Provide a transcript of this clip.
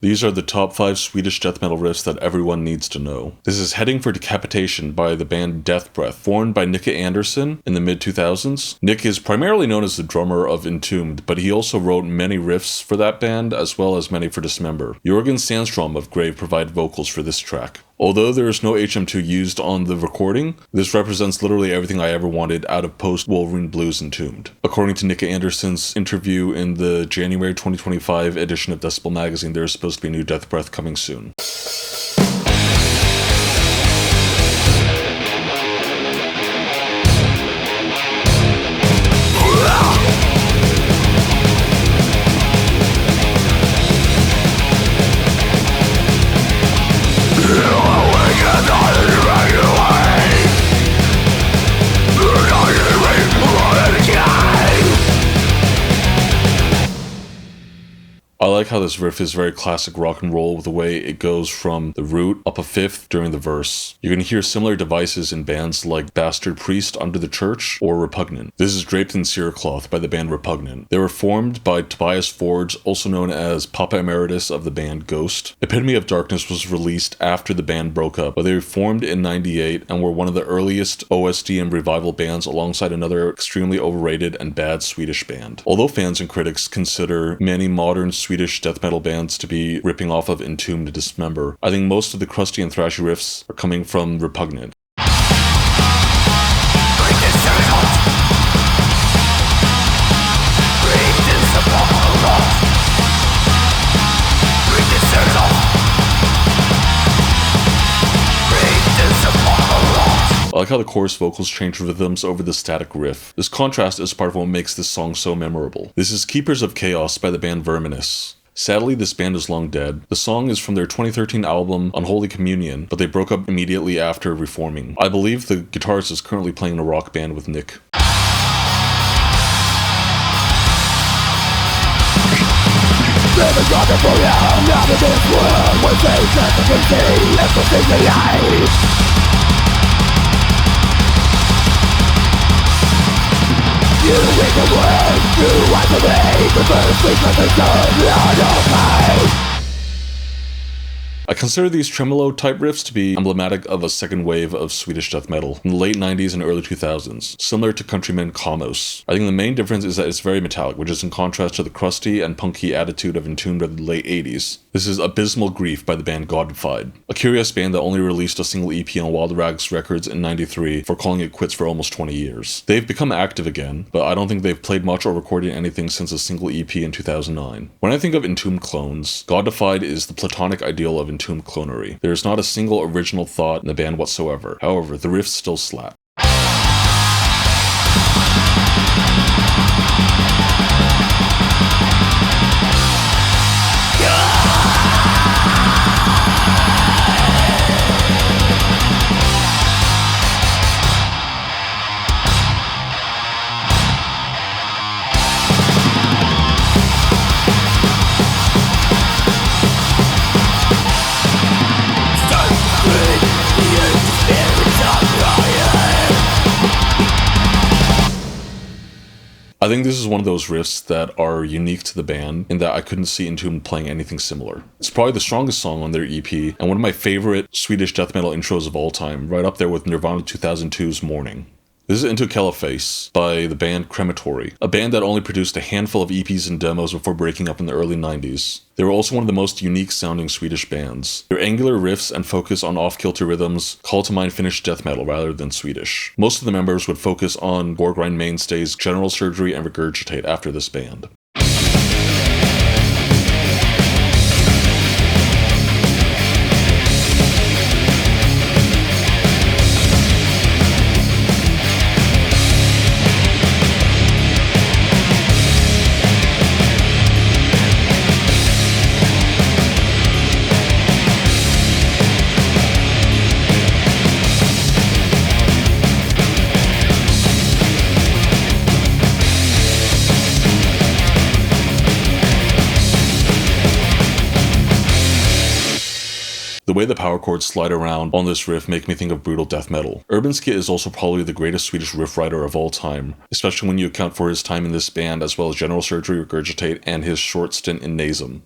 These are the top 5 Swedish death metal riffs that everyone needs to know. This is Heading for Decapitation by the band Death Breath, formed by Nicke Andersson in the mid-2000s. Nick is primarily known as the drummer of Entombed, but he also wrote many riffs for that band, as well as many for Dismember. Jörgen Sandstrom of Grave provided vocals for this track. Although there is no HM2 used on the recording, this represents literally everything I ever wanted out of post-Wolverine Blues Entombed. According to Nicke Andersson's interview in the January 2025 edition of Decibel magazine, there is supposed to be a new Death Breath coming soon. I like how this riff is very classic rock and roll with the way it goes from the root up a fifth during the verse. You can hear similar devices in bands like Bastard Priest Under the Church or Repugnant. This is Draped in Cerecloth by the band Repugnant. They were formed by Tobias Forge, also known as Papa Emeritus of the band Ghost. Epitome of Darkness was released after the band broke up, but they were formed in '98 and were one of the earliest OSD and revival bands alongside another extremely overrated and bad Swedish band. Although fans and critics consider many modern Swedish death metal bands to be ripping off of Entombed and Dismember, I think most of the crusty and thrashy riffs are coming from Repugnant. I like how the chorus vocals change rhythms over the static riff. This contrast is part of what makes this song so memorable. This is Keepers of Chaos by the band Verminous. Sadly, this band is long dead. The song is from their 2013 album Unholy Communion, but they broke up immediately after reforming. I believe the guitarist is currently playing in a rock band with Nick. You wake the world, you wipe away the first week of the sun, Lord of Light. I consider these tremolo type riffs to be emblematic of a second wave of Swedish death metal in the late 90s and early 2000s, similar to countryman Kamos. I think the main difference is that it's very metallic, which is in contrast to the crusty and punky attitude of Entombed of the late 80s. This is Abysmal Grief by the band Goddefied, a curious band that only released a single EP on Wild Rags Records in '93 for calling it quits for almost 20 years. They've become active again, but I don't think they've played much or recorded anything since a single EP in 2009. When I think of Entombed clones, Goddefied is the platonic ideal of Entombed clonery. There is not a single original thought in the band whatsoever. However, the riffs still slap. I think this is one of those riffs that are unique to the band in that I couldn't see Entombed playing anything similar. It's probably the strongest song on their EP and one of my favorite Swedish death metal intros of all time, right up there with Nirvana 2002's Morning. This is Into Celephais by the band Crematory, a band that only produced a handful of EPs and demos before breaking up in the early 90s. They were also one of the most unique sounding Swedish bands. Their angular riffs and focus on off-kilter rhythms call to mind Finnish death metal rather than Swedish. Most of the members would focus on gore grind mainstays General Surgery and Regurgitate after this band. The way the power chords slide around on this riff make me think of brutal death metal. Urbanski is also probably the greatest Swedish riff writer of all time, especially when you account for his time in this band as well as General Surgery, Regurgitate, and his short stint in Nasum.